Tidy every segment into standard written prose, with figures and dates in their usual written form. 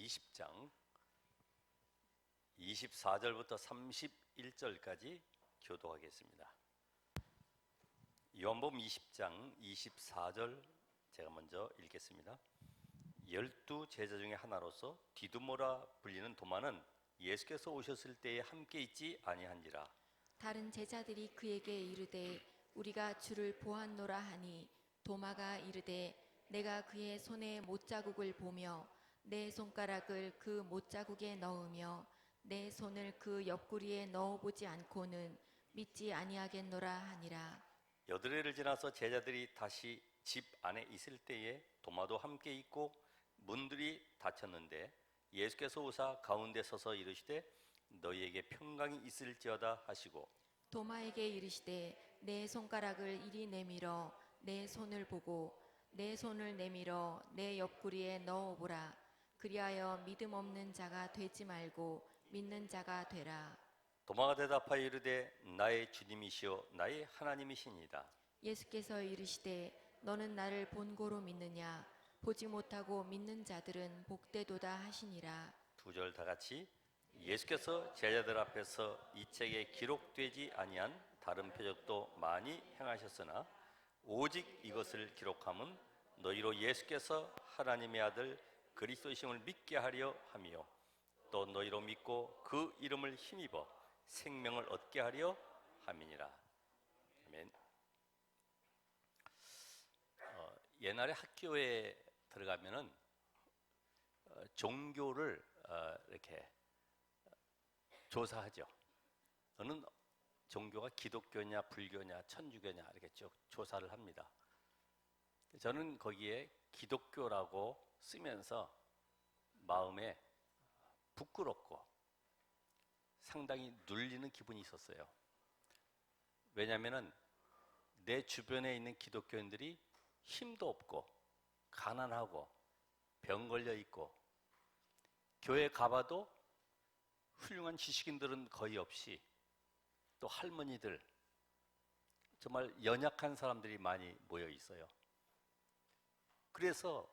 20장 24절부터 31절까지 교도하겠습니다. 요한복음 20장 24절 제가 먼저 읽겠습니다. 12 제자 중에 하나로서 디두모라 불리는 도마는 예수께서 오셨을 때에 함께 있지 아니한지라. 다른 제자들이 그에게 이르되 우리가 주를 보았노라 하니 도마가 이르되 내가 그의 손에 못자국을 보며 내 손가락을 그 못자국에 넣으며 내 손을 그 옆구리에 넣어보지 않고는 믿지 아니하겠노라 하니라. 여드레를 지나서 제자들이 다시 집 안에 있을 때에 도마도 함께 있고 문들이 닫혔는데 예수께서 오사 가운데 서서 이르시되 너희에게 평강이 있을지어다 하시고 도마에게 이르시되 내 손가락을 이리 내밀어 내 손을 보고 내 손을 내밀어 내 옆구리에 넣어보라. 그리하여 믿음 없는 자가 되지 말고 믿는 자가 되라. 도마가 대답하여 이르되 나의 주님이시여 나의 하나님이시니이다. 예수께서 이르시되 너는 나를 본고로 믿느냐? 보지 못하고 믿는 자들은 복되도다 하시니라. 2절 다 같이 예수께서 제자들 앞에서 이 책에 기록되지 아니한 다른 표적도 많이 행하셨으나 오직 이것을 기록함은 너희로 예수께서 하나님의 아들 그리스도이심을 믿게 하려 함이요 또 너희로 믿고 그 이름을 힘입어 생명을 얻게 하려 함이니라. 아멘. 옛날에 학교에 들어가면은 종교를 이렇게 조사하죠. 너는 종교가 기독교냐 불교냐 천주교냐 이렇게 쭉 조사를 합니다. 저는 거기에 기독교라고 쓰면서 마음에 부끄럽고 상당히 눌리는 기분이 있었어요. 왜냐하면 내 주변에 있는 기독교인들이 힘도 없고 가난하고 병 걸려 있고 교회 가봐도 훌륭한 지식인들은 거의 없이 또 할머니들 정말 연약한 사람들이 많이 모여 있어요. 그래서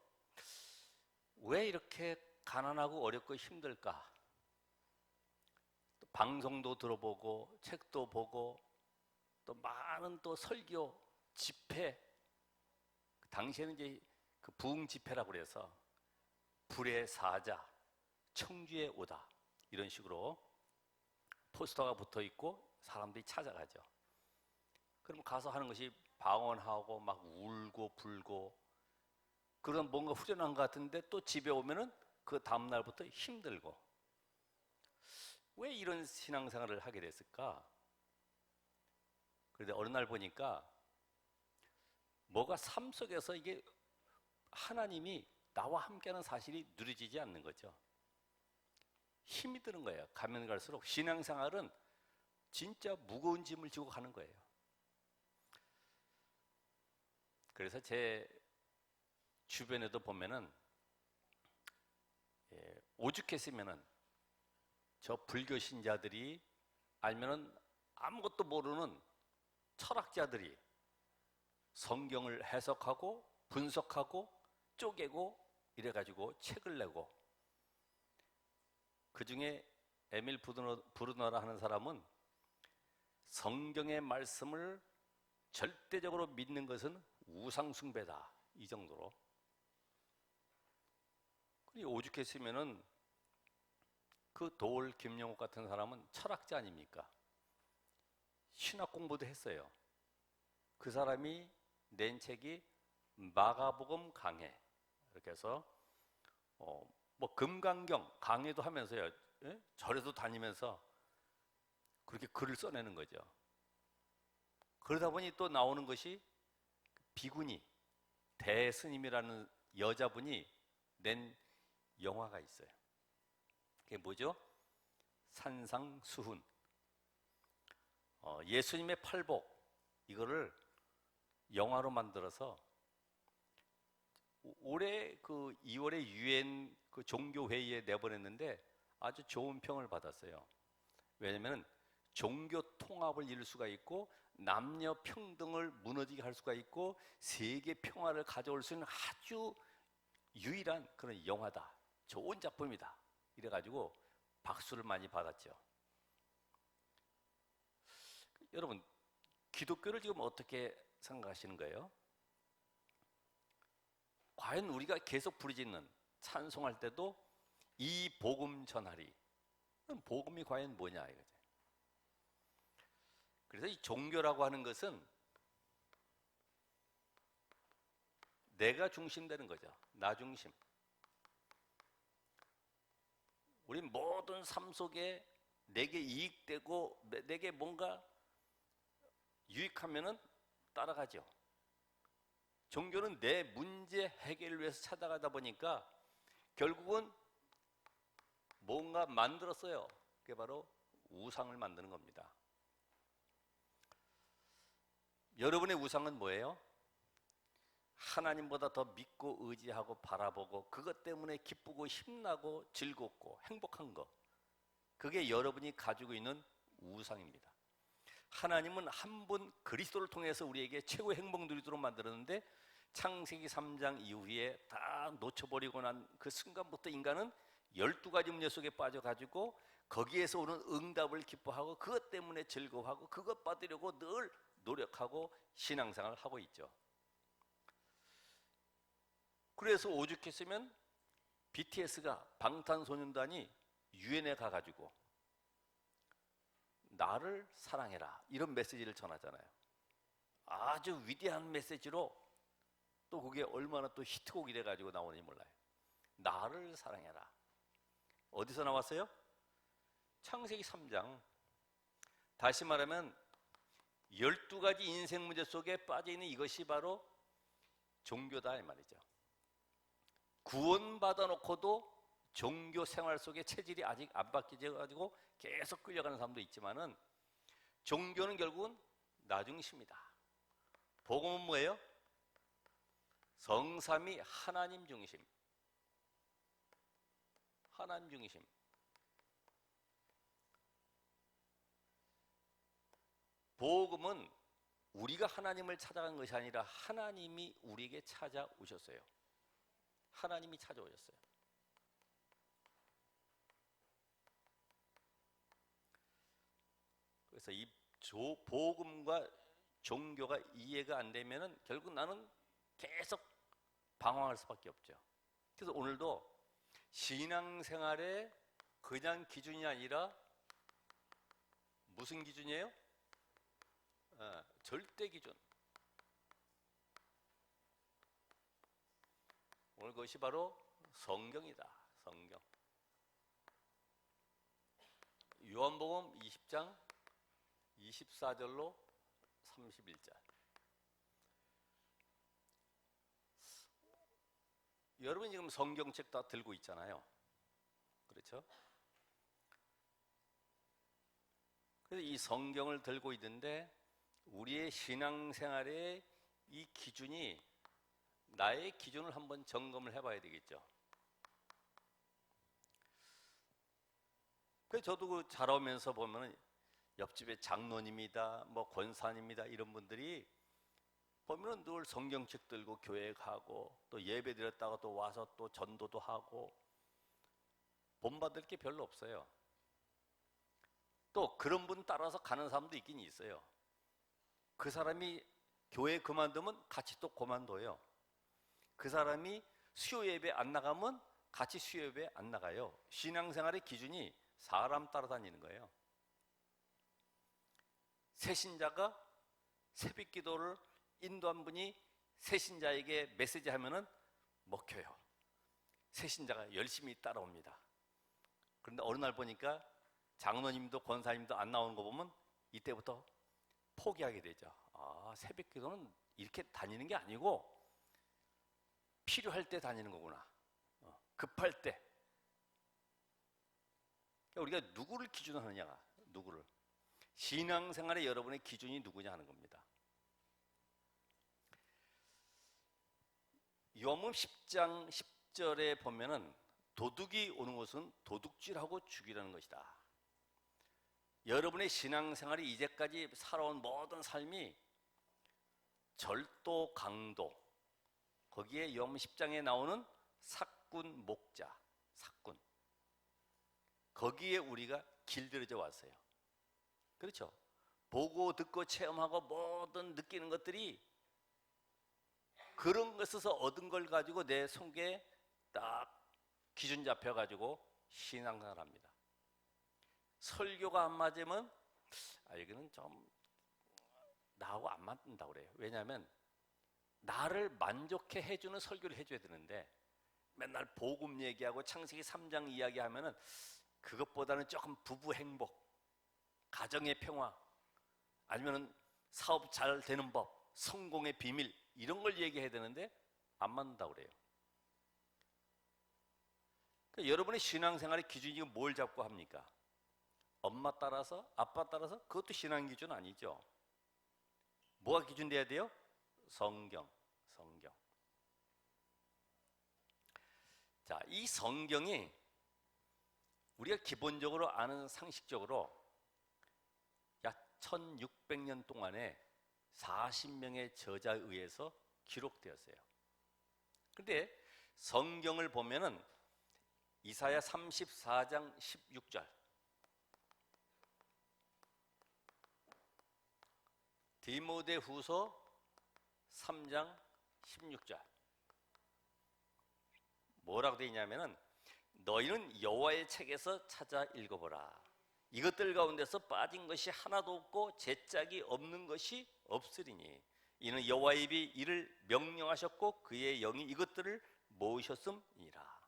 왜 이렇게 가난하고 어렵고 힘들까? 또 방송도 들어보고 책도 보고 또 많은 또 설교 집회, 당시에는 이제 그 부흥 집회라고 그래서 불의 사자, 청주에 오다 이런 식으로 포스터가 붙어 있고 사람들이 찾아가죠. 그럼 가서 하는 것이 방언하고 막 울고 불고 그런 뭔가 후련한 것 같은데 또 집에 오면은 그 다음 날부터 힘들고 왜 이런 신앙생활을 하게 됐을까? 그런데 어느 날 보니까 뭐가 삶 속에서 이게 하나님이 나와 함께하는 사실이 누려지지 않는 거죠. 힘이 드는 거예요. 가면 갈수록 신앙생활은 진짜 무거운 짐을 지고 가는 거예요. 그래서 제 주변에도 보면은 오죽했으면은 저 불교 신자들이 알면은 아무것도 모르는 철학자들이 성경을 해석하고 분석하고 쪼개고 이래가지고 책을 내고 그 중에 에밀 브루너라 하는 사람은 성경의 말씀을 절대적으로 믿는 것은 우상숭배다 이 정도로. 오죽했으면은 그 도올 김영옥 같은 사람은 철학자 아닙니까? 신학 공부도 했어요. 그 사람이 낸 책이 마가복음 강해 이렇게 해서 뭐 금강경 강해도 하면서요, 예? 절에도 다니면서 그렇게 글을 써내는 거죠. 그러다 보니 또 나오는 것이 비구니 대스님이라는 여자분이 낸 영화가 있어요. 그게 뭐죠? 산상수훈. 예수님의 팔복 이거를 영화로 만들어서 올해 그 2월에 유엔 그 종교 회의에 내보냈는데 아주 좋은 평을 받았어요. 왜냐하면 종교 통합을 이룰 수가 있고 남녀 평등을 무너지게 할 수가 있고 세계 평화를 가져올 수 있는 아주 유일한 그런 영화다 좋은 작품이다. 이래가지고 박수를 많이 받았죠. 여러분, 기독교를 지금 어떻게 생각하시는 거예요? 과연 우리가 계속 부르짖는 찬송할 때도 이 복음 전하리. 복음이 과연 뭐냐 이거죠. 그래서 이 종교라고 하는 것은 내가 중심되는 거죠. 나 중심. 우리 모든 삶 속에 내게 이익되고 내게 뭔가 유익하면은 따라가죠. 종교는 내 문제 해결을 위해서 찾아가다 보니까 결국은 뭔가 만들었어요. 그게 바로 우상을 만드는 겁니다. 여러분의 우상은 뭐예요? 하나님보다 더 믿고 의지하고 바라보고 그것 때문에 기쁘고 힘나고 즐겁고 행복한 거, 그게 여러분이 가지고 있는 우상입니다. 하나님은 한 분 그리스도를 통해서 우리에게 최고의 행복 누리도록 만들었는데 창세기 3장 이후에 다 놓쳐버리고 난 그 순간부터 인간은 12가지 문제 속에 빠져가지고 거기에서 오는 응답을 기뻐하고 그것 때문에 즐거워하고 그것 받으려고 늘 노력하고 신앙생활을 하고 있죠. 그래서 오죽했으면 BTS가 방탄소년단이 유엔에 가가지고 나를 사랑해라 이런 메시지를 전하잖아요. 아주 위대한 메시지로 또 그게 얼마나 또 히트곡이 돼가지고 나오는지 몰라요. 나를 사랑해라. 어디서 나왔어요? 창세기 3장. 다시 말하면 12가지 인생 문제 속에 빠져있는 이것이 바로 종교다 이 말이죠. 구원받아 놓고도 종교 생활 속에 체질이 아직 안 바뀌어가지고 계속 끌려가는 사람도 있지만은 종교는 결국은 나 중심이다. 복음은 뭐예요? 성삼위 하나님 중심. 하나님 중심. 복음은 우리가 하나님을 찾아간 것이 아니라 하나님이 우리에게 찾아오셨어요. 하나님이 찾아오셨어요. 그래서 이 복음과 종교가 이해가 안 되면은 결국 나는 계속 방황할 수밖에 없죠. 그래서 오늘도 신앙생활의 그냥 기준이 아니라 무슨 기준이에요? 절대 기준. 오늘 그것이 바로 성경이다. 성경. 요한복음 20장 24절로 31절. 여러분 지금 성경책 다 들고 있잖아요. 그렇죠? 그래서 이 성경을 들고 있는데 우리의 신앙생활의 이 기준이 나의 기준을 한번 점검을 해봐야 되겠죠. 그래서 저도 그 자라오면서 보면은 옆집에 장로님이다, 뭐 권사님이다 이런 분들이 보면은 늘 성경책 들고 교회 가고 또 예배 드렸다가 또 와서 또 전도도 하고 본받을 게 별로 없어요. 또 그런 분 따라서 가는 사람도 있긴 있어요. 그 사람이 교회 그만두면 같이 또 그만둬요. 그 사람이 수요 예배 안 나가면 같이 수요 예배 안 나가요. 신앙생활의 기준이 사람 따라다니는 거예요. 새신자가 새벽 기도를 인도한 분이 새신자에게 메시지 하면은 먹혀요. 새신자가 열심히 따라옵니다. 그런데 어느 날 보니까 장로님도 권사님도 안 나오는 거 보면 이때부터 포기하게 되죠. 아, 새벽 기도는 이렇게 다니는 게 아니고 필요할 때 다니는 거구나. 급할 때. 그러니까 우리가 누구를 기준으로 하느냐가, 누구를. 신앙생활에 여러분의 기준이 누구냐 하는 겁니다. 요한복음 10장 10절에 보면은 도둑이 오는 것은 도둑질하고 죽이라는 것이다. 여러분의 신앙생활이 이제까지 살아온 모든 삶이 절도, 강도, 거기에 요한복음 10장에 나오는 사꾼, 목자, 거기에 우리가 길들여져 왔어요. 그렇죠? 보고 듣고 체험하고 모든 느끼는 것들이 그런 것에서 얻은 걸 가지고 내 속에 딱 기준 잡혀가지고 신앙생활을 합니다. 설교가 안 맞으면 여기는 좀 나하고 안 맞는다고 그래요. 왜냐하면 나를 만족해 해주는 설교를 해줘야 되는데 맨날 복음 얘기하고 창세기 3장 이야기하면은 그것보다는 조금 부부 행복, 가정의 평화, 아니면은 사업 잘 되는 법, 성공의 비밀 이런 걸 얘기해야 되는데 안 맞는다고 그래요. 그러니까 여러분의 신앙생활의 기준이 뭘 잡고 합니까? 엄마 따라서, 아빠 따라서 그것도 신앙 기준 아니죠. 뭐가 기준 돼야 돼요? 성경. 자, 이 성경이 우리가 기본적으로 아는 상식적으로 약 1600년 동안에 40명의 저자에 의해서 기록되었어요. 그런데 성경을 보면은 이사야 34장 16절, 디모데후서 3장 16절 뭐라고 되어 있냐면은 너희는 여호와의 책에서 찾아 읽어보라. 이것들 가운데서 빠진 것이 하나도 없고 제짝이 없는 것이 없으리니 이는 여호와의 입이 이를 명령하셨고 그의 영이 이것들을 모으셨음이라.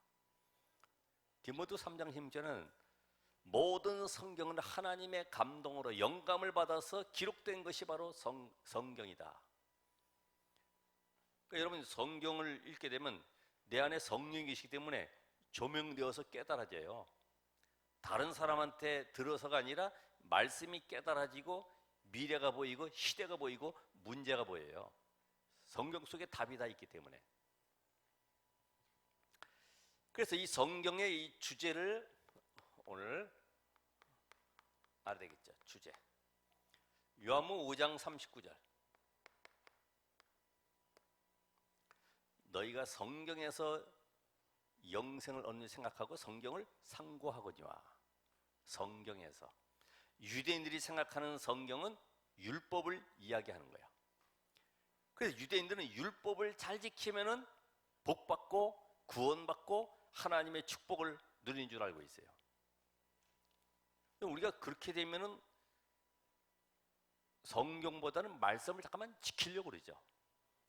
디모데 3장 16절은 모든 성경은 하나님의 감동으로 영감을 받아서 기록된 것이 바로 성경이다. 그러니까 여러분 성경을 읽게 되면 내 안에 성령이 계시기 때문에 조명되어서 깨달아져요. 다른 사람한테 들어서가 아니라 말씀이 깨달아지고 미래가 보이고 시대가 보이고 문제가 보여요. 성경 속에 답이 다 있기 때문에. 그래서 이 성경의 이 주제를 오늘 알아야 되겠죠. 주제. 요한복음 5장 39절. 너희가 성경에서 영생을 얻는 생각하고 성경을 상고하거니와. 성경에서 유대인들이 생각하는 성경은 율법을 이야기하는 거예요. 그래서 유대인들은 율법을 잘 지키면은 복받고 구원받고 하나님의 축복을 누리는 줄 알고 있어요. 우리가 그렇게 되면은 성경보다는 말씀을 잠깐만 지키려고 그러죠.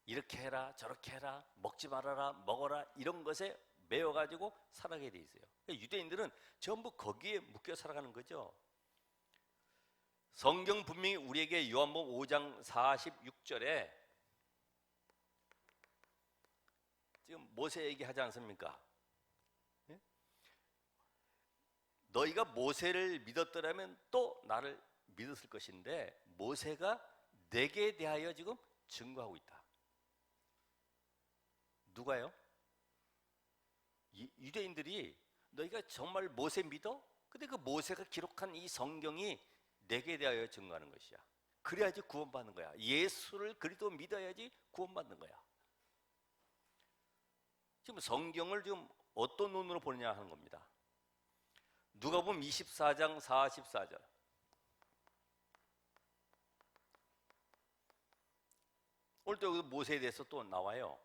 이렇게 해라 저렇게 해라 먹지 말아라 먹어라 이런 것에 매여가지고 살아가게 돼 있어요. 유대인들은 전부 거기에 묶여 살아가는 거죠. 성경 분명히 우리에게 요한복음 5장 46절에 지금 모세 얘기하지 않습니까? 예? 너희가 모세를 믿었더라면 또 나를 믿었을 것인데 모세가 내게 대하여 지금 증거하고 있다. 누가요? 유대인들이 너희가 정말 모세 믿어? 근데 그 모세가 기록한 이 성경이 내게 대하여 증거하는 것이야. 그래야지 구원받는 거야. 예수를 그리스도 믿어야지 구원받는 거야. 지금 성경을 지금 어떤 눈으로 보느냐 하는 겁니다. 누가복음 24장 44절. 오늘 또 모세에 대해서 또 나와요.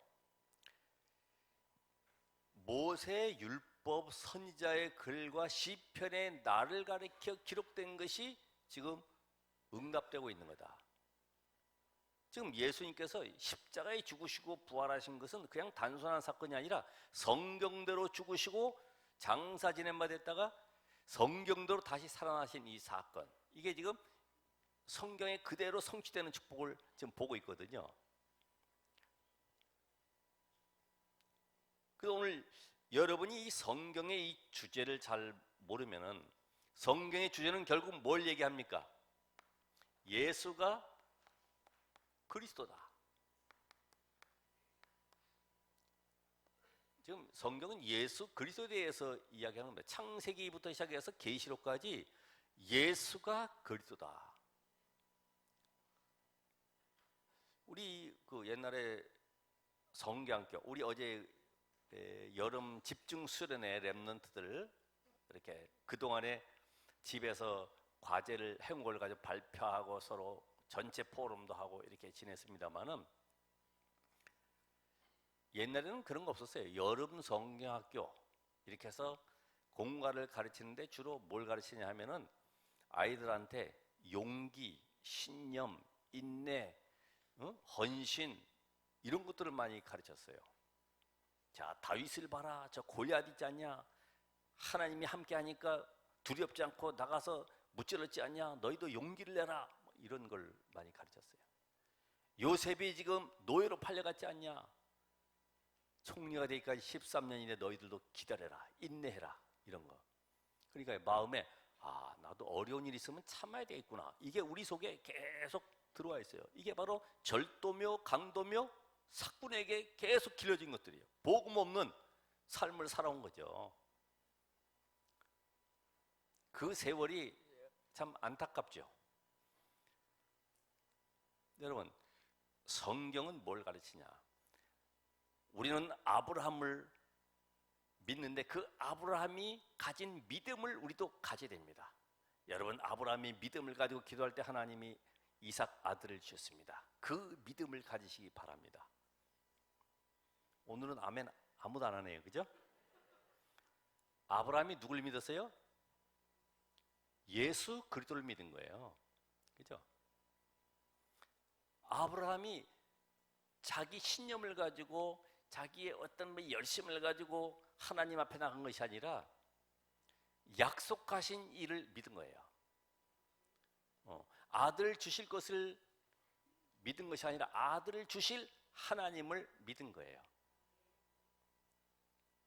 모세 율법 선지자의 글과 시편의 나를 가리켜 기록된 것이 지금 응답되고 있는 거다. 지금 예수님께서 십자가에 죽으시고 부활하신 것은 그냥 단순한 사건이 아니라 성경대로 죽으시고 장사 지낸 바 됐다가 성경대로 다시 살아나신 이 사건, 이게 지금 성경에 그대로 성취되는 축복을 지금 보고 있거든요. 그래서 오늘 여러분이 이 성경의 이 주제를 잘 모르면은, 성경의 주제는 결국 뭘 얘기합니까? 예수가 그리스도다. 지금 성경은 예수 그리스도에 대해서 이야기하는 겁니다. 창세기부터 시작해서 계시록까지 예수가 그리스도다. 우리 그 옛날에 성경학교, 우리 어제 여름 집중 수련회 랩런트들 이렇게 그동안에 집에서 과제를 해온 걸 가지고 발표하고 서로 전체 포럼도 하고 이렇게 지냈습니다만은 옛날에는 그런 거 없었어요. 여름 성경학교 이렇게 해서 공과를 가르치는데 주로 뭘 가르치냐 하면은 아이들한테 용기, 신념, 인내, 헌신 이런 것들을 많이 가르쳤어요. 자, 다윗을 봐라. 저 골리앗 있지 않냐? 하나님이 함께 하니까 두렵지 않고 나가서 무찌르지 않냐? 너희도 용기를 내라. 이런 걸 많이 가르쳤어요. 요셉이 지금 노예로 팔려갔지 않냐? 총리가 되기까지 13년인데 너희들도 기다려라. 인내해라. 이런 거. 그러니까 마음에 나도 어려운 일 있으면 참아야 되겠구나. 이게 우리 속에 계속 들어와 있어요. 이게 바로 절도며 강도며 사꾼에게 계속 길러진 것들이에요. 복음 없는 삶을 살아온 거죠. 그 세월이 참 안타깝죠. 여러분, 성경은 뭘 가르치냐? 우리는 아브라함을 믿는데 그 아브라함이 가진 믿음을 우리도 가져야 됩니다. 여러분, 아브라함이 믿음을 가지고 기도할 때 하나님이 이삭 아들을 주셨습니다. 그 믿음을 가지시기 바랍니다. 오늘은 아멘 아무도 안 하네요. 그죠? 아브라함이 누굴 믿었어요? 예수 그리스도를 믿은 거예요. 그죠? 아브라함이 자기 신념을 가지고 자기의 어떤 열심을 가지고 하나님 앞에 나간 것이 아니라 약속하신 이를 믿은 거예요. 아들 주실 것을 믿은 것이 아니라 아들을 주실 하나님을 믿은 거예요.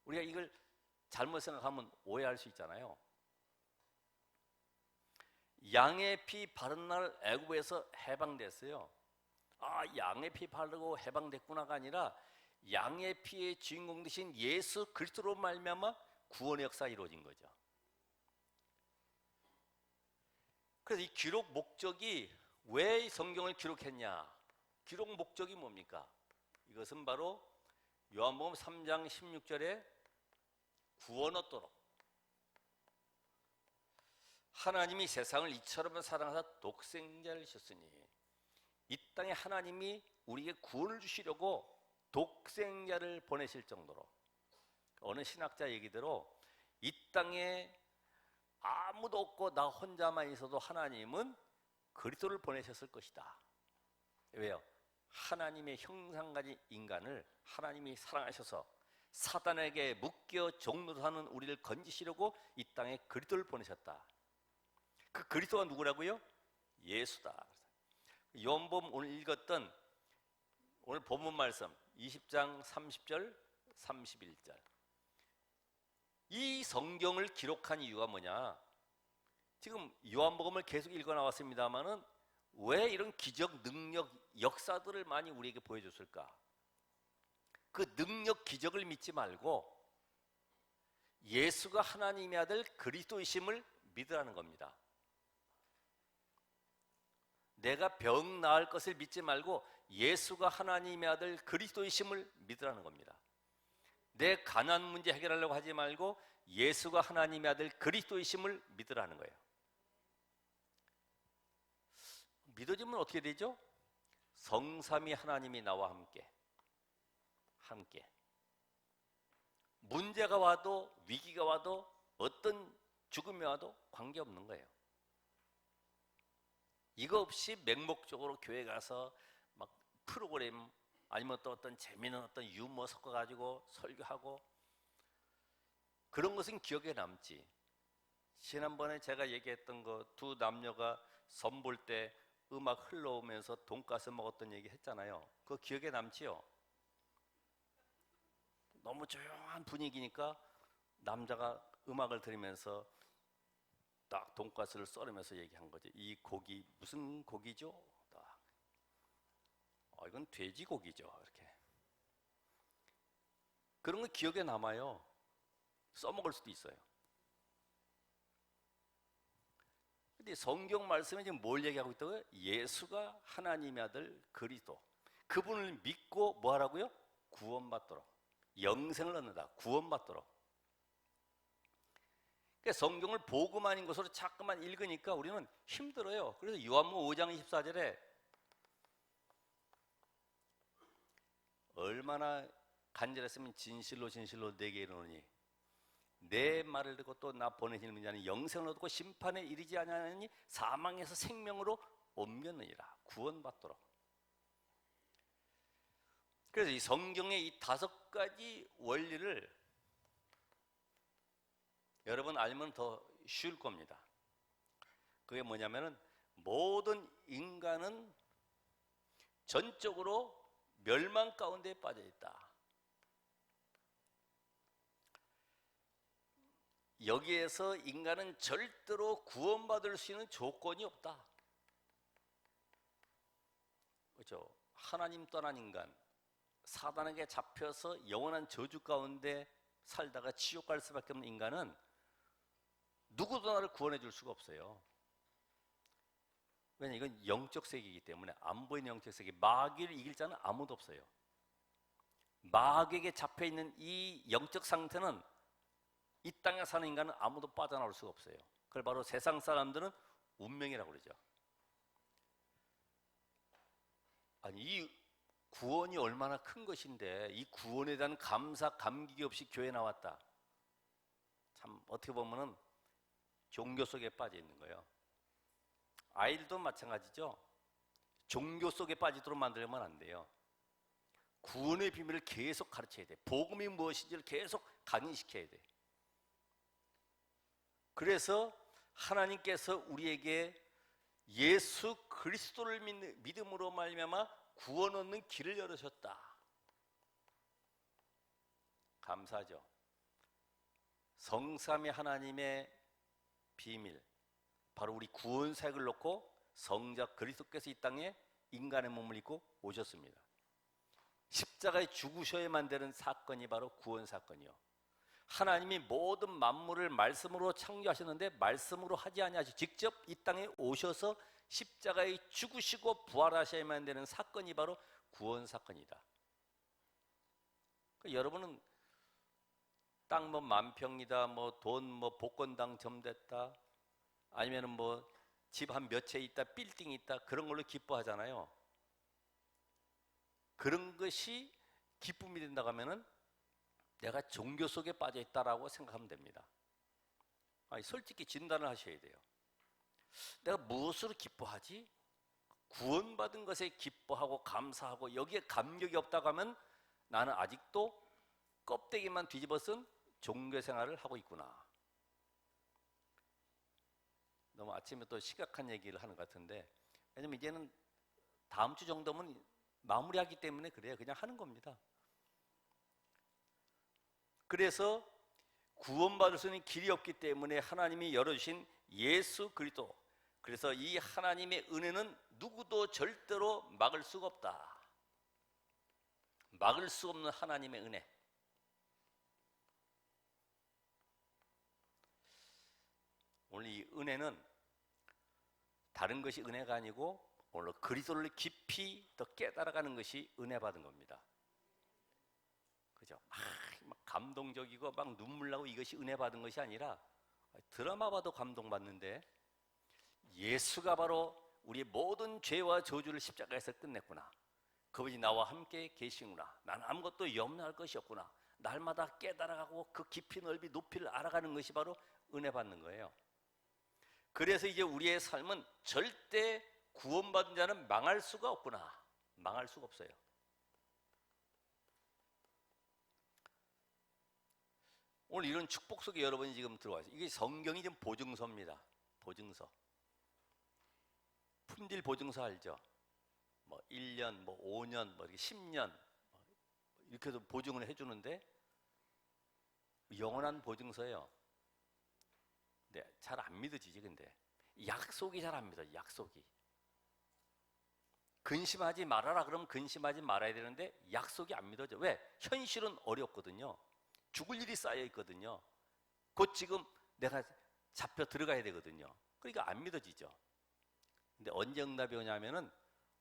우리가 이걸 잘못 생각하면 오해할 수 있잖아요. 양의 피 바른 날 애굽에서 해방됐어요. 양의 피 바르고 해방됐구나가 아니라 양의 피의 주인공 되신 예수 그리스도로 말미암아 구원의 역사가 이루어진 거죠. 그래서 이 기록 목적이 왜 성경을 기록했냐? 기록 목적이 뭡니까? 이것은 바로 요한복음 3장 16절에 구원 얻도록 하나님이 세상을 이처럼 사랑하사 독생자를 주셨으니 이 땅에 하나님이 우리에게 구원을 주시려고 독생자를 보내실 정도로 어느 신학자 얘기대로 이 땅에 아무도 없고 나 혼자만 있어도 하나님은 그리스도를 보내셨을 것이다. 왜요? 하나님의 형상 가진 인간을 하나님이 사랑하셔서 사단에게 묶여 종노릇하는 우리를 건지시려고 이 땅에 그리스도를 보내셨다. 그 그리스도가 누구라고요? 예수다. 요한복음 오늘 읽었던 오늘 본문 말씀 20장 30절 31절 이 성경을 기록한 이유가 뭐냐? 지금 요한복음을 계속 읽어 나왔습니다만은 왜 이런 기적, 능력, 역사들을 많이 우리에게 보여줬을까? 그 능력, 기적을 믿지 말고 예수가 하나님의 아들 그리스도이심을 믿으라는 겁니다. 내가 병 나을 것을 믿지 말고 예수가 하나님의 아들 그리스도이심을 믿으라는 겁니다. 내 가난 문제 해결하려고 하지 말고 예수가 하나님의 아들 그리스도이심을 믿으라는 거예요. 믿어지면 어떻게 되죠? 성삼위 하나님이 나와 함께 문제가 와도 위기가 와도 어떤 죽음이 와도 관계없는 거예요. 이거 없이 맹목적으로 교회 가서 막 프로그램 아니면 또 어떤 재미있는 어떤 유머 섞어가지고 설교하고 그런 것은 기억에 남지. 지난번에 제가 얘기했던 거 두 남녀가 선볼 때 음악 흘러오면서 돈가스 먹었던 얘기 했잖아요. 그거 기억에 남지요? 너무 조용한 분위기니까 남자가 음악을 들으면서 딱 돈가스를 썰으면서 얘기한 거죠. 이 고기 무슨 고기죠? 이건 돼지고기죠. 이렇게 그런 거 기억에 남아요. 써먹을 수도 있어요. 근데 성경 말씀에 지금 뭘 얘기하고 있다고요? 예수가 하나님의 아들 그리스도 그분을 믿고 뭐 하라고요? 구원받도록 영생을 얻는다. 구원받도록 그러니까 성경을 복음 아닌 것으로 자꾸만 읽으니까 우리는 힘들어요. 그래서 요한복음 5장 24절에 얼마나 간절했으면 진실로 진실로 내게 이르노니 내 말을 듣고 또 나 보내시는 자는 영생을 얻고 심판에 이르지 아니하니 사망에서 생명으로 옮겼느니라. 구원받도록. 그래서 이 성경의 이 5가지 원리를 여러분 알면 더 쉬울 겁니다. 그게 뭐냐면은 모든 인간은 전적으로 멸망 가운데 빠져 있다. 여기에서 인간은 절대로 구원받을 수 있는 조건이 없다. 그렇죠? 하나님 떠난 인간, 사단에게 잡혀서 영원한 저주 가운데 살다가 지옥 갈 수밖에 없는 인간은 누구도 나를 구원해 줄 수가 없어요. 왜냐하면 이건 영적 세계이기 때문에 안 보이는 영적 세계, 마귀를 이길 자는 아무도 없어요. 마귀에게 잡혀있는 이 영적 상태는 이 땅에 사는 인간은 아무도 빠져나올 수가 없어요. 그걸 바로 세상 사람들은 운명이라고 그러죠. 아니, 이 구원이 얼마나 큰 것인데 이 구원에 대한 감사, 감격이 없이 교회에 나왔다. 참 어떻게 보면은 종교 속에 빠져 있는 거예요. 아이들도 마찬가지죠. 종교 속에 빠지도록 만들면 안 돼요. 구원의 비밀을 계속 가르쳐야 돼. 복음이 무엇인지를 계속 강의시켜야 돼. 그래서 하나님께서 우리에게 예수 그리스도를 믿음으로 말미암아 구원 얻는 길을 열으셨다. 감사하죠. 성삼위 하나님의 비밀, 바로 우리 구원 사역을 놓고 성자 그리스도께서 이 땅에 인간의 몸을 입고 오셨습니다. 십자가에 죽으셔야만 되는 사건이 바로 구원 사건이요. 하나님이 모든 만물을 말씀으로 창조하셨는데 말씀으로 하지 아니하시고 직접 이 땅에 오셔서 십자가에 죽으시고 부활하셔야만 되는 사건이 바로 구원 사건이다. 그러니까 여러분은 땅 뭐 만평이다, 뭐 돈 뭐 복권 당첨됐다, 아니면은 뭐 집 한 몇 채 있다, 빌딩이 있다, 그런 걸로 기뻐하잖아요. 그런 것이 기쁨이 된다고 하면은 내가 종교 속에 빠져 있다라고 생각하면 됩니다. 아니, 솔직히 진단을 하셔야 돼요. 내가 무엇으로 기뻐하지? 구원받은 것에 기뻐하고 감사하고 여기에 감격이 없다고 하면 나는 아직도 껍데기만 뒤집어 쓴 종교 생활을 하고 있구나. 너무 아침에 또 심각한 얘기를 하는 것 같은데, 왜냐면 이제는 다음 주 정도면 마무리하기 때문에 그래요. 그냥 하는 겁니다. 그래서 구원받을 수 있는 길이 없기 때문에 하나님이 열어주신 예수 그리스도, 그래서 이 하나님의 은혜는 누구도 절대로 막을 수가 없다. 막을 수 없는 하나님의 은혜. 오늘 이 은혜는 다른 것이 은혜가 아니고 오늘 그리스도를 깊이 더 깨달아가는 것이 은혜 받은 겁니다. 그죠? 막 감동적이고 막 눈물 나고 이것이 은혜 받은 것이 아니라, 드라마 봐도 감동받는데 예수가 바로 우리의 모든 죄와 저주를 십자가에서 끝냈구나. 그분이 나와 함께 계시구나. 나는 아무것도 염려할 것이 없구나. 날마다 깨달아가고 그 깊이 넓이 높이를 알아가는 것이 바로 은혜 받는 거예요. 그래서 이제 우리의 삶은 절대 구원받은 자는 망할 수가 없구나. 망할 수가 없어요. 오늘 이런 축복 속에 여러분이 지금 들어와 있어요. 이게 성경이 지금 보증서입니다. 보증서. 품질 보증서 알죠? 뭐 1년, 뭐 5년, 뭐 이렇게 10년 이렇게 해서 보증을 해주는데 영원한 보증서예요. 근데 잘 안 믿어지지. 근데 약속이 잘 안 믿어요. 약속이. 근심하지 말아라 그러면 근심하지 말아야 되는데 약속이 안 믿어져. 왜? 현실은 어렵거든요. 죽을 일이 쌓여 있거든요. 곧 지금 내가 잡혀 들어가야 되거든요. 그러니까 안 믿어지죠. 근데 언제 응답이 오냐면은,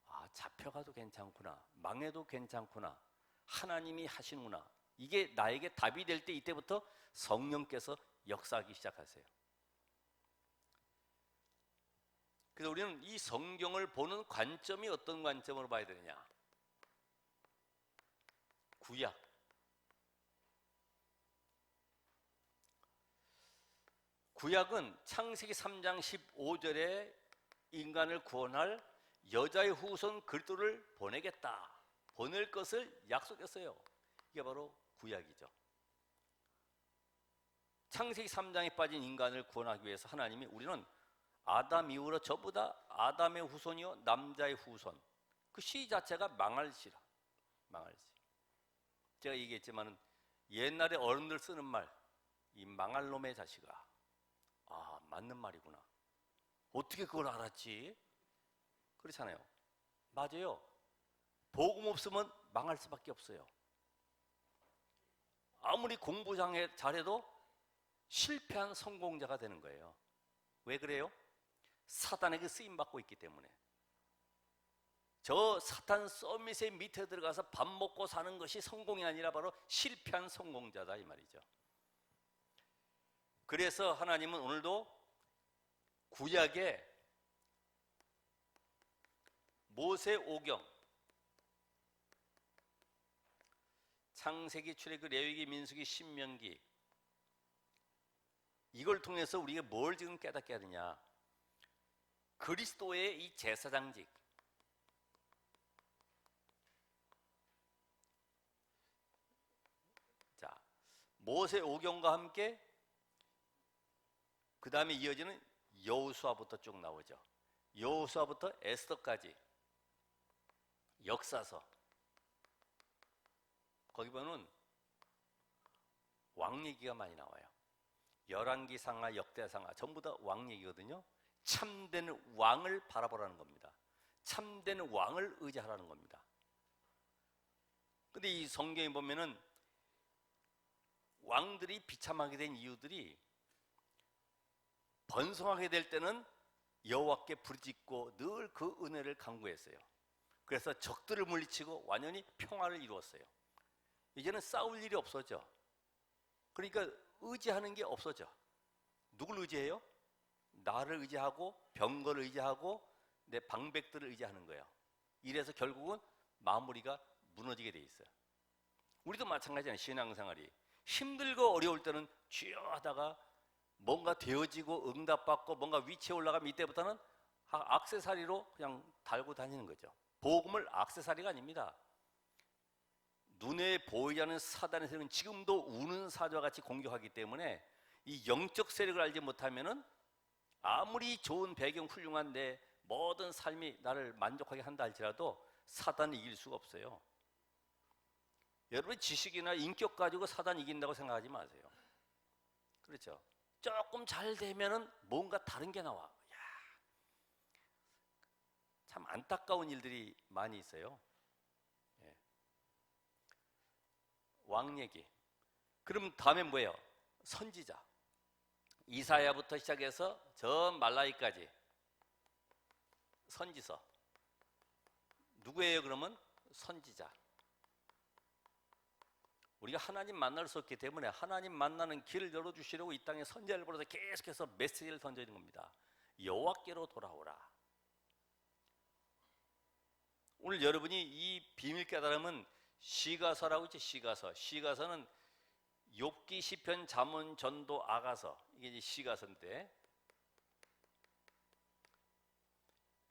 아, 잡혀가도 괜찮구나, 망해도 괜찮구나, 하나님이 하시는구나, 이게 나에게 답이 될 때 이때부터 성령께서 역사하기 시작하세요. 그래서 우리는 이 성경을 보는 관점이 어떤 관점으로 봐야 되느냐? 구약. 구약은 창세기 3장 15절에 인간을 구원할 여자의 후손 그리스도를 보내겠다. 보낼 것을 약속했어요. 이게 바로 구약이죠. 창세기 3장에 빠진 인간을 구원하기 위해서 하나님이 우리는 아담 이후로 전부 다 아담의 후손이요 남자의 후손. 그 시 자체가 망할 시라. 망할 시. 제가 얘기했지만 옛날에 어른들 쓰는 말, 이 망할 놈의 자식아. 아, 맞는 말이구나. 어떻게 그걸 알았지? 그렇잖아요. 맞아요. 복음 없으면 망할 수밖에 없어요. 아무리 공부 잘해도 실패한 성공자가 되는 거예요. 왜 그래요? 사단에게 쓰임받고 있기 때문에. 저 사탄 서밋의 밑에 들어가서 밥 먹고 사는 것이 성공이 아니라 바로 실패한 성공자다 이 말이죠. 그래서 하나님은 오늘도 구약에 모세오경, 창세기, 출애굽, 레위기, 민수기, 신명기 이걸 통해서 우리가 뭘 지금 깨닫게 하느냐? 그리스도의 이 제사장직, 자 모세오경과 함께 그 다음에 이어지는 여호수아부터 쭉 나오죠. 여호수아부터 에스더까지 역사서. 거기 보면 왕 얘기가 많이 나와요. 열왕기상하, 역대상하 전부 다 왕 얘기거든요. 참된 왕을 바라보라는 겁니다. 참된 왕을 의지하라는 겁니다. 근데 이 성경에 보면은 왕들이 비참하게 된 이유들이 번성하게 될 때는 여호와께 부르짖고 늘 그 은혜를 간구했어요. 그래서 적들을 물리치고 완전히 평화를 이루었어요. 이제는 싸울 일이 없어져. 그러니까 의지하는 게 없어져. 누굴 의지해요? 나를 의지하고 병거를 의지하고 내 방백들을 의지하는 거예요. 이래서 결국은 마무리가 무너지게 돼 있어요. 우리도 마찬가지잖아요. 신앙생활이 힘들고 어려울 때는 주여 하다가 뭔가 되어지고 응답받고 뭔가 위치에 올라가면 이때부터는 액세서리로 그냥 달고 다니는 거죠. 복음을 액세서리가 아닙니다. 눈에 보이지 않는 사단의 세력은 지금도 우는 사자와 같이 공격하기 때문에 이 영적 세력을 알지 못하면은 아무리 좋은 배경 훌륭한 내 모든 삶이 나를 만족하게 한다 할지라도 사단을 이길 수가 없어요. 여러분 지식이나 인격 가지고 사단 이긴다고 생각하지 마세요. 그렇죠? 조금 잘 되면은 뭔가 다른 게 나와. 야, 참 안타까운 일들이 많이 있어요. 예. 왕 얘기. 그럼 다음에 뭐예요? 선지자. 이사야부터 시작해서 저 말라기까지 선지서. 누구예요 그러면? 선지자. 우리가 하나님 만날 수 없기 때문에 하나님 만나는 길을 열어주시려고 이 땅에 선지자를 보내서 계속해서 메시지를 던져야 되는 겁니다. 여호와께로 돌아오라. 오늘 여러분이 이 비밀 깨달음은 시가서라고 있죠. 시가서는 욥기, 시편, 잠언, 전도, 아가서 이게 이제 시가서인데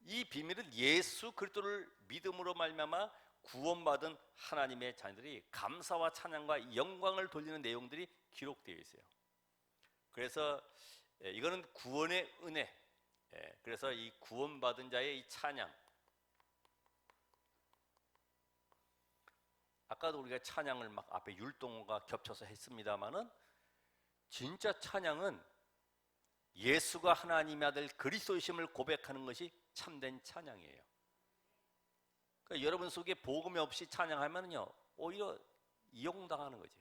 이 비밀은 예수 그리스도를 믿음으로 말미암아 구원받은 하나님의 자녀들이 감사와 찬양과 영광을 돌리는 내용들이 기록되어 있어요. 그래서 이거는 구원의 은혜. 그래서 이 구원받은 자의 이 찬양. 아까도 우리가 찬양을 막 앞에 율동과 겹쳐서 했습니다마는 진짜 찬양은 예수가 하나님의 아들 그리스도이심을 고백하는 것이 참된 찬양이에요. 그러니까 여러분 속에 복음이 없이 찬양하면요 오히려 이용당하는 거지.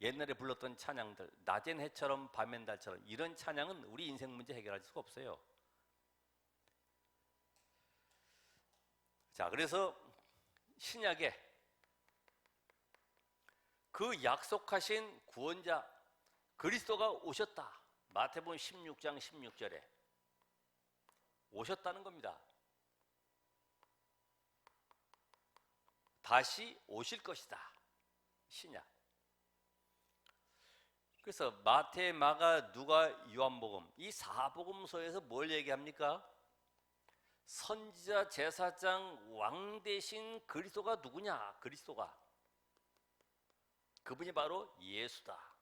옛날에 불렀던 찬양들, 낮엔 해처럼 밤엔 달처럼 이런 찬양은 우리 인생 문제 해결할 수가 없어요. 자, 그래서 신약에 그 약속하신 구원자 그리스도가 오셨다. 마태복음 16장 16절에 오셨다는 겁니다. 다시 오실 것이다. 신약. 그래서 마태, 마가, 누가, 요한복음 이 사복음서에서 뭘 얘기합니까? 선지자, 제사장, 왕 대신 그리스도가 누구냐? 그리스도가 그분이 바로 예수다.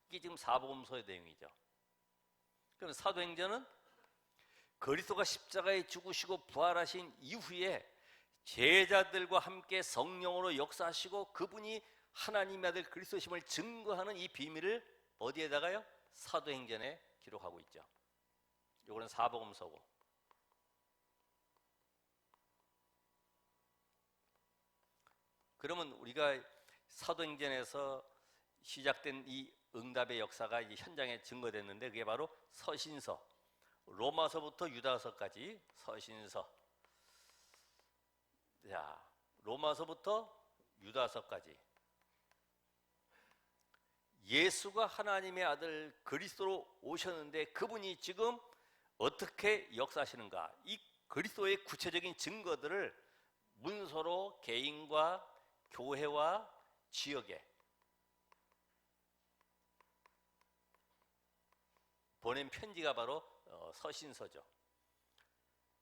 이게 지금 사복음서의 내용이죠. 그럼 사도행전은 그리스도가 십자가에 죽으시고 부활하신 이후에 제자들과 함께 성령으로 역사하시고 그분이 하나님의 아들 그리스도심을 증거하는 이 비밀을 어디에다가요? 사도행전에 기록하고 있죠. 이거는 사복음서고. 그러면 우리가 사도행전에서 시작된 이 응답의 역사가 이제 현장에 증거됐는데 그게 바로 서신서, 로마서부터 유다서까지 서신서. 자, 로마서부터 유다서까지 예수가 하나님의 아들 그리스도로 오셨는데 그분이 지금 어떻게 역사하시는가? 이 그리스도의 구체적인 증거들을 문서로 개인과 교회와 지역에 보낸 편지가 바로 서신서죠.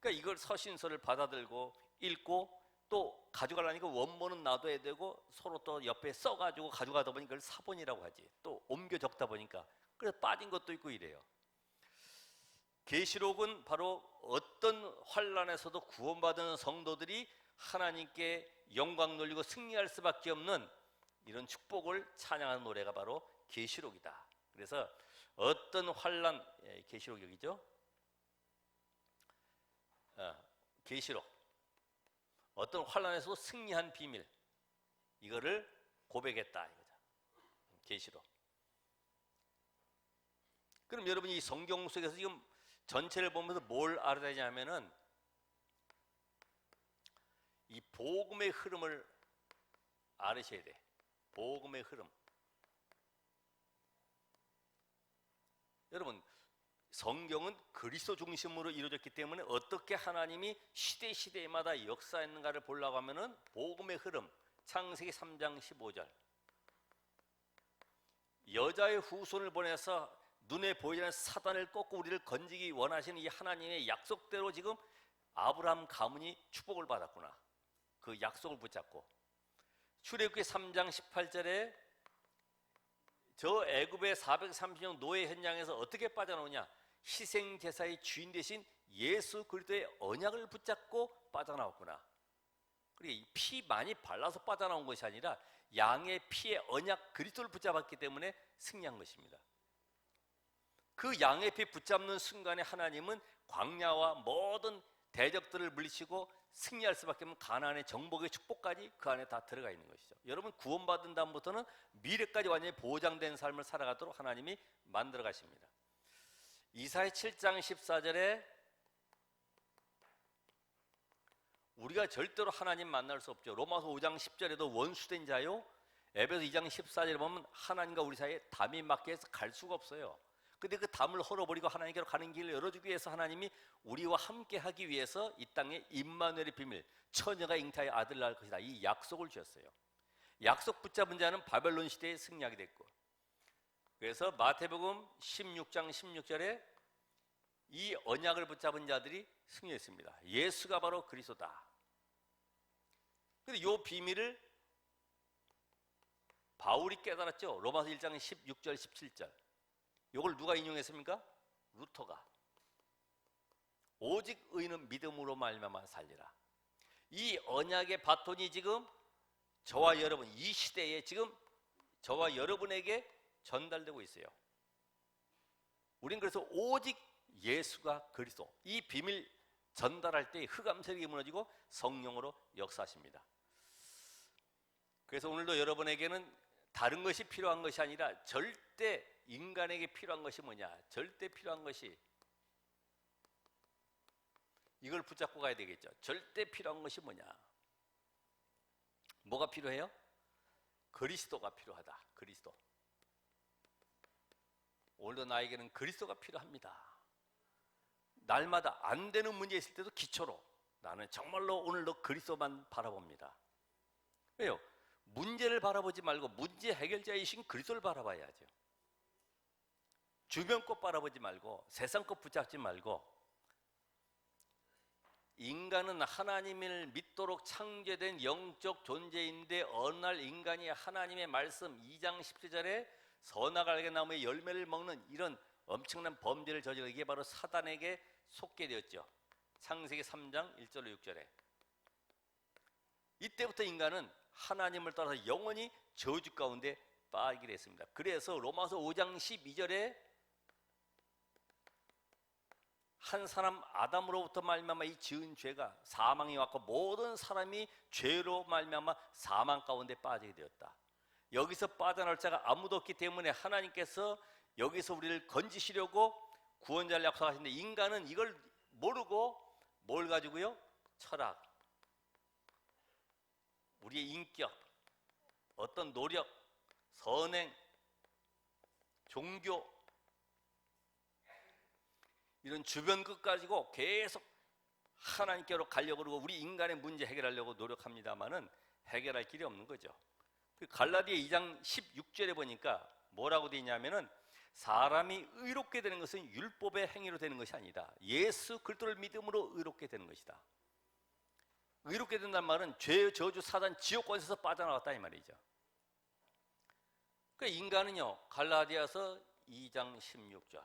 그러니까 이걸 서신서를 받아들고 읽고 또 가져가려니까 원본은 놔둬야 되고 서로 또 옆에 써가지고 가져가다 보니까 그걸 사본이라고 하지. 또 옮겨 적다 보니까 그래서 빠진 것도 있고 이래요. 계시록은 바로 어떤 환난에서도 구원받은 성도들이 하나님께 영광 돌리고 승리할 수밖에 없는 이런 축복을 찬양하는 노래가 바로 계시록이다. 그래서 어떤 환난, 계시록 여기죠. 계시록 어떤 환난에서도 승리한 비밀 이거를 고백했다 이거죠. 계시록. 그럼 여러분이 이 성경 속에서 지금 전체를 보면서 뭘 알아야 되냐면은 이 복음의 흐름을 알으셔야 돼. 복음의 흐름. 여러분 성경은 그리스도 중심으로 이루어졌기 때문에 어떻게 하나님이 시대마다 역사했는가를 보려고 하면은 복음의 흐름. 창세기 3장 15절. 여자의 후손을 보내서 눈에 보이지 않는 사단을 꺾고 우리를 건지기 원하시는 이 하나님의 약속대로 지금 아브라함 가문이 축복을 받았구나. 그 약속을 붙잡고. 출애굽기 3장 18절에 저 애굽의 430년 노예 현장에서 어떻게 빠져나오냐? 희생 제사의 주인 대신 예수 그리스도의 언약을 붙잡고 빠져나왔구나. 그리고 피 많이 발라서 빠져나온 것이 아니라 양의 피의 언약 그리스도를 붙잡았기 때문에 승리한 것입니다. 그 양의 피 붙잡는 순간에 하나님은 광야와 모든 대적들을 물리치고 승리할 수밖에 없는 가나안의 정복의 축복까지 그 안에 다 들어가 있는 것이죠. 여러분 구원받은 다음부터는 미래까지 완전히 보장된 삶을 살아가도록 하나님이 만들어 가십니다. 이사야 7장 14절에 우리가 절대로 하나님 만날 수 없죠. 로마서 5장 10절에도 원수된 자요. 에베소 2장 14절에 보면 하나님과 우리 사이에 담이 막혀서 갈 수가 없어요. 근데 그 담을 헐어버리고 하나님께로 가는 길을 열어주기 위해서 하나님이 우리와 함께 하기 위해서 이 땅에 임마누엘의 비밀, 처녀가 잉타의 아들을 낳을 것이다. 이 약속을 주셨어요. 약속 붙잡은 자는 바벨론 시대에 승리하게 됐고, 그래서 마태복음 16장 16절에 이 언약을 붙잡은 자들이 승리했습니다. 예수가 바로 그리스도다. 근데 이 비밀을 바울이 깨달았죠. 로마서 1장 16절 17절. 이걸 누가 인용했습니까? 루터가. 오직 의인은 믿음으로 말미암아 살리라. 이 언약의 바톤이 지금 저와 여러분, 이 시대에 지금 저와 여러분에게 전달되고 있어요. 우린 그래서 오직 예수가 그리스도, 이 비밀 전달할 때 흑암세력이 무너지고 성령으로 역사하십니다. 그래서 오늘도 여러분에게는 다른 것이 필요한 것이 아니라 절대 인간에게 필요한 것이 뭐냐? 절대 필요한 것이, 이걸 붙잡고 가야 되겠죠. 절대 필요한 것이 뭐냐? 뭐가 필요해요? 그리스도가 필요하다. 그리스도. 오늘도 나에게는 그리스도가 필요합니다. 날마다 안 되는 문제 있을 때도 기초로 나는 정말로 오늘도 그리스도만 바라봅니다. 왜요? 문제를 바라보지 말고 문제 해결자이신 그리스도를 바라봐야죠. 주변 것 바라보지 말고 세상 것 붙잡지 말고, 인간은 하나님을 믿도록 창조된 영적 존재인데 어느 날 인간이 하나님의 말씀 2장 17절에 선악을 알게 나무의 열매를 먹는 이런 엄청난 범죄를 저지르고, 이게 바로 사단에게 속게 되었죠. 창세기 3장 1절로 6절에. 이때부터 인간은 하나님을 따라서 영원히 저주 가운데 빠지게 됐습니다. 그래서 로마서 5장 12절에 한 사람 아담으로부터 말미암아 이 지은 죄가 사망이 왔고 모든 사람이 죄로 말미암아 사망 가운데 빠지게 되었다. 여기서 빠져나올 자가 아무도 없기 때문에 하나님께서 여기서 우리를 건지시려고 구원자를 약속하시는데, 인간은 이걸 모르고 뭘 가지고요? 철학, 우리의 인격, 어떤 노력, 선행, 종교, 이런 주변 것 가지고 계속 하나님께로 가려고 그러고 우리 인간의 문제 해결하려고 노력합니다만은 해결할 길이 없는 거죠. 갈라디아 2장 16절에 보니까 뭐라고 되어 있냐면은, 사람이 의롭게 되는 것은 율법의 행위로 되는 것이 아니다. 예수 그리스도를 믿음으로 의롭게 되는 것이다. 의롭게 된다는 말은 죄, 저주, 사단, 지옥권에서 빠져나갔다 이 말이죠. 그러니까 인간은요, 갈라디아서 2장 16절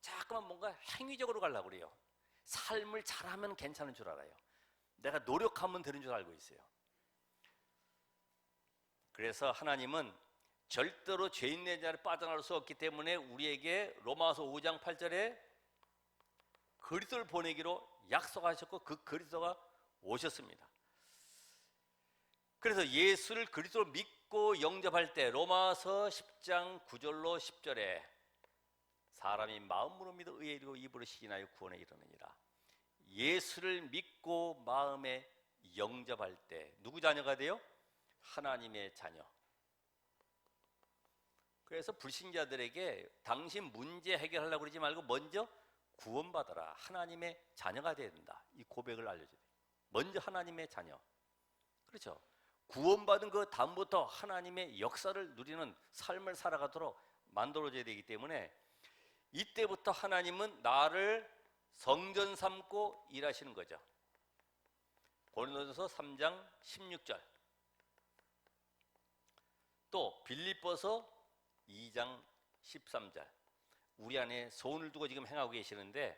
자꾸만 뭔가 행위적으로 가려고 그래요. 삶을 잘하면 괜찮은 줄 알아요. 내가 노력하면 되는 줄 알고 있어요. 그래서 하나님은 절대로 죄인 된 자를 빠져나올 수 없기 때문에 우리에게 로마서 5장 8절에 그리스도를 보내기로 약속하셨고 그 그리스도가 오셨습니다. 그래서 예수를 그리스도로 믿고 영접할 때 로마서 10장 9절로 10절에 사람이 마음으로 믿어 의에 이르고 입으로 시인하여 구원에 이르느니라. 예수를 믿고 마음에 영접할 때 누구 자녀가 돼요? 하나님의 자녀. 그래서 불신자들에게 당신 문제 해결하려고 그러지 말고 먼저 구원받아라. 하나님의 자녀가 돼야 된다. 이 고백을 알려줘야 돼요. 먼저 하나님의 자녀. 그렇죠. 구원받은 그 다음부터 하나님의 역사를 누리는 삶을 살아가도록 만들어줘야 되기 때문에 이때부터 하나님은 나를 성전 삼고 일하시는 거죠. 고린도전서 3장 16절, 또 빌립보서 2장 13절, 우리 안에 소원을 두고 지금 행하고 계시는데,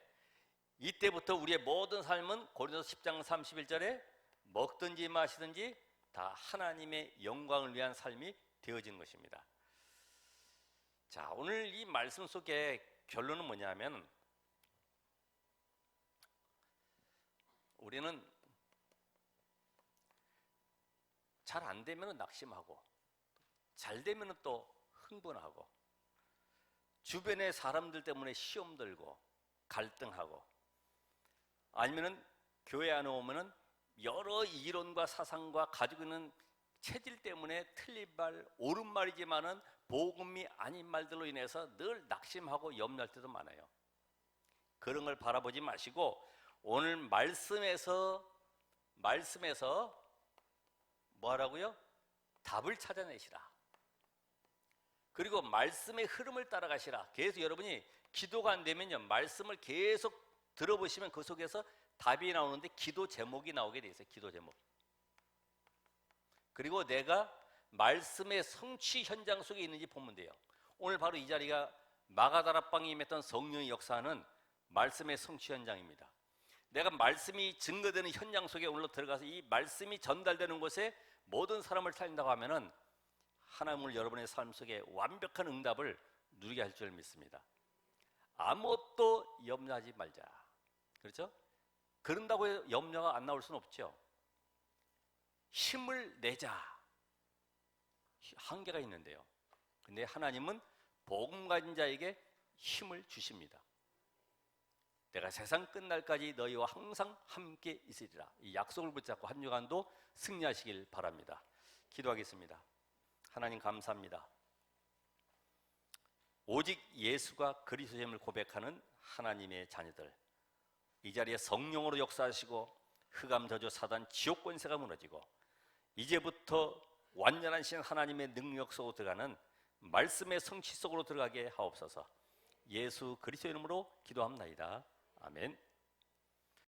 이때부터 우리의 모든 삶은 고린도서 10장 31절에 먹든지 마시든지 다 하나님의 영광을 위한 삶이 되어지는 것입니다. 자, 오늘 이 말씀 속에 결론은 뭐냐면, 우리는 잘 안 되면 낙심하고 잘 되면 또 흥분하고 주변의 사람들 때문에 시험 들고 갈등하고, 아니면은 교회 안에 오면은 여러 이론과 사상과 가지고 있는 체질 때문에 틀린 말, 옳은 말이지만은 복음이 아닌 말들로 인해서 늘 낙심하고 염려할 때도 많아요. 그런 걸 바라보지 마시고 오늘 말씀에서 뭐하라고요? 답을 찾아내시라. 그리고 말씀의 흐름을 따라가시라. 계속 여러분이 기도가 안 되면요, 말씀을 계속 들어보시면 그 속에서 답이 나오는데 기도 제목이 나오게 돼 있어요. 기도 제목. 그리고 내가 말씀의 성취 현장 속에 있는지 보면 돼요. 오늘 바로 이 자리가 마가다락방에 임했던 성령의 역사는 말씀의 성취 현장입니다. 내가 말씀이 증거되는 현장 속에 오늘 들어가서 이 말씀이 전달되는 곳에 모든 사람을 살린다고 하면은 하나님을 여러분의 삶 속에 완벽한 응답을 누리게 할 줄 믿습니다. 아무것도 염려하지 말자. 그렇죠? 그런다고 해서 염려가 안 나올 수는 없죠. 힘을 내자. 한계가 있는데요. 근데 하나님은 복음 가진 자에게 힘을 주십니다. 내가 세상 끝날까지 너희와 항상 함께 있으리라. 이 약속을 붙잡고 한 주간도 승리하시길 바랍니다. 기도하겠습니다. 하나님 감사합니다. 오직 예수가 그리스도임을 고백하는 하나님의 자녀들, 이 자리에 성령으로 역사하시고 흑암 저주 사단 지옥 권세가 무너지고 이제부터 완전한 신 하나님의 능력 속으로 들어가는 말씀의 성취 속으로 들어가게 하옵소서. 예수 그리스도 이름으로 기도합나이다. 아멘.